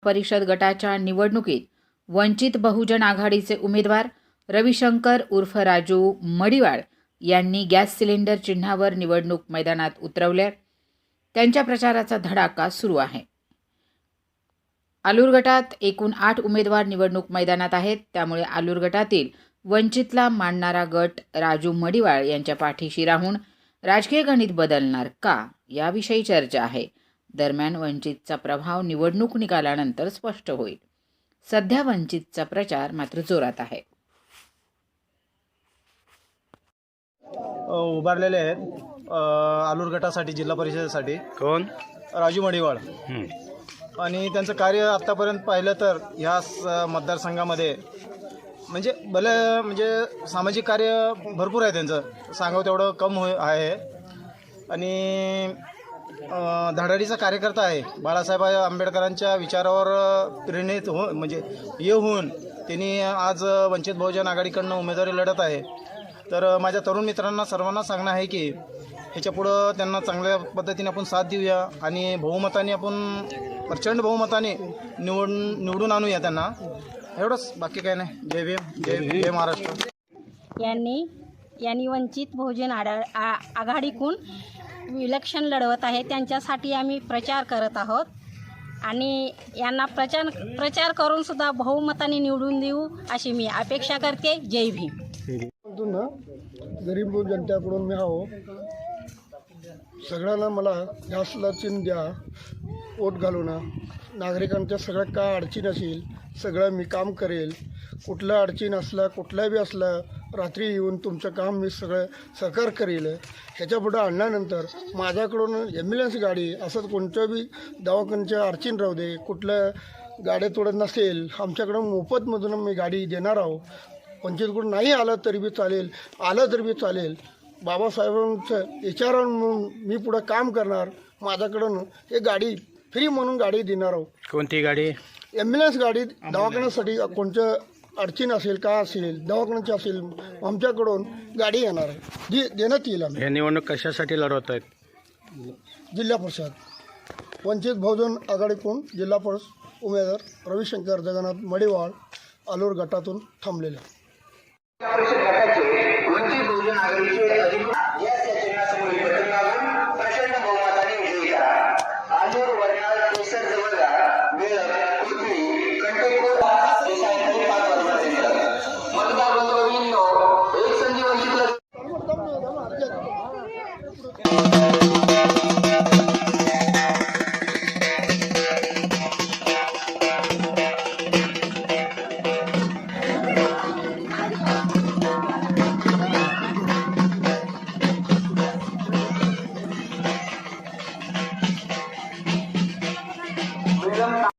परिषद गटाच्या निवडणुकीत वंचित बहुजन आघाडीचे उमेदवार रविशंकर उर्फ राजू मडिवाळ यांनी गॅस सिलेंडर चिन्हावर निवडणूक मैदानात उतरवले। त्यांच्या प्रचाराचा धडाका सुरू आहे। आलूर गटात एकूण 8 उमेदवार निवडणूक मैदानात आहेत। त्यामुळे आलूर गटातील वंचितला मानणारा गट राजू मडिवाळ यांच्या पाठीशी राहून राजकीय गणित बदलणार का याविषयी चर्चा आहे। दरम्यान वंचितचा प्रभाव निवडणूक निकालानंतर स्पष्ट होईल। सध्या वंचितचा प्रचार मात्र जोरात आहे। उभारलेले आहेत आलूर गटासाठी जिल्हा परिषदेसाठी कोण? राजू मडिवाळ आणि त्यांचं कार्य आत्तापर्यंत पाहिलं तर ह्या मतदारसंघामध्ये म्हणजे सामाजिक कार्य भरपूर आहे त्यांचं, सांगावं तेवढं कम आहे। आणि धडाडीचा कार्यकर्ता आहे। बाळासाहेब आंबेडकरांच्या विचारावर प्रेरित होऊन त्यांनी आज वंचित बहुजन आघाडीकडनं उमेदवारी लढत आहे। तर माझ्या तरुण मित्रांना सर्वांना सांगणं आहे की ह्याच्यापुढं त्यांना चांगल्या पद्धतीने आपण साथ देऊया आणि बहुमताने आपण प्रचंड बहुमताने निवडून आणूया त्यांना। एवढंच, बाकी काय नाही। जय भीम, जय महाराष्ट्र। यांनी वंचित बहुजन आघाडीकडून इलेक्शन लढवत आहे, त्यांच्यासाठी आम्ही प्रचार करत आहोत आणि यांना प्रचार करून सुद्धा बहुमताने निवडून देऊ अशी मी अपेक्षा करते। जय भीम। गरीब जनतेकडून मी आहो, सगळ्यांना मला गॅसला चिन्ह द्या, वोट घालू ना। नागरिकांच्या सगळ्या काय अडचण असेल सगळं मी काम करेल। कुठल्या अडचण असलं कुठल्या बी असलं रात्री येऊन तुमचं काम मी सगळं सहकार करेल। ह्याच्या पुढं आणल्यानंतर माझ्याकडून ॲम्ब्युलन्स गाडी असं कोणत्या बी दवाखान्याच्या अडचण राहू दे, कुठल्या गाड्या तोडत नसेल आमच्याकडून मोफतमधून मी गाडी देणार आहो। वंचितकडून नाही आलं तरी बी चालेल, आलं तरी बी चालेल। बाबासाहेबांचं विचारावरून मी पुढं काम करणार। माझ्याकडून हे गाडी फ्री म्हणून गाडी देणार आहो। कोणती गाडी? ॲम्ब्युलन्स गाडी दवाखान्यासाठी कोणतं अडचण असेल काय असेल दवाखान्याची असेल आमच्याकडून गाडी येणार आहे, जी देण्यात येईल। आम्ही हे निवडणूक कशासाठी लढवत आहेत? जिल्हा परिषद वंचित बहुजन आघाडीकडून जिल्हा परिषद उमेदवार रविशंकर जगन्नाथ मडिवाळ आलूर गटातून थांबलेले। वंचित बहुजन आघाडीचे अधिकृत या चिन्हासमोर बटन दाबून प्रचंड बहुमताने विजयी करा। आलूर, वरनाळ, केसर, जवळगा, बेळक, कुर्ली, कंटेकोट हे सायंकाळी 5 वाजता मतदार बंधूंनो, एक संधी वंचितला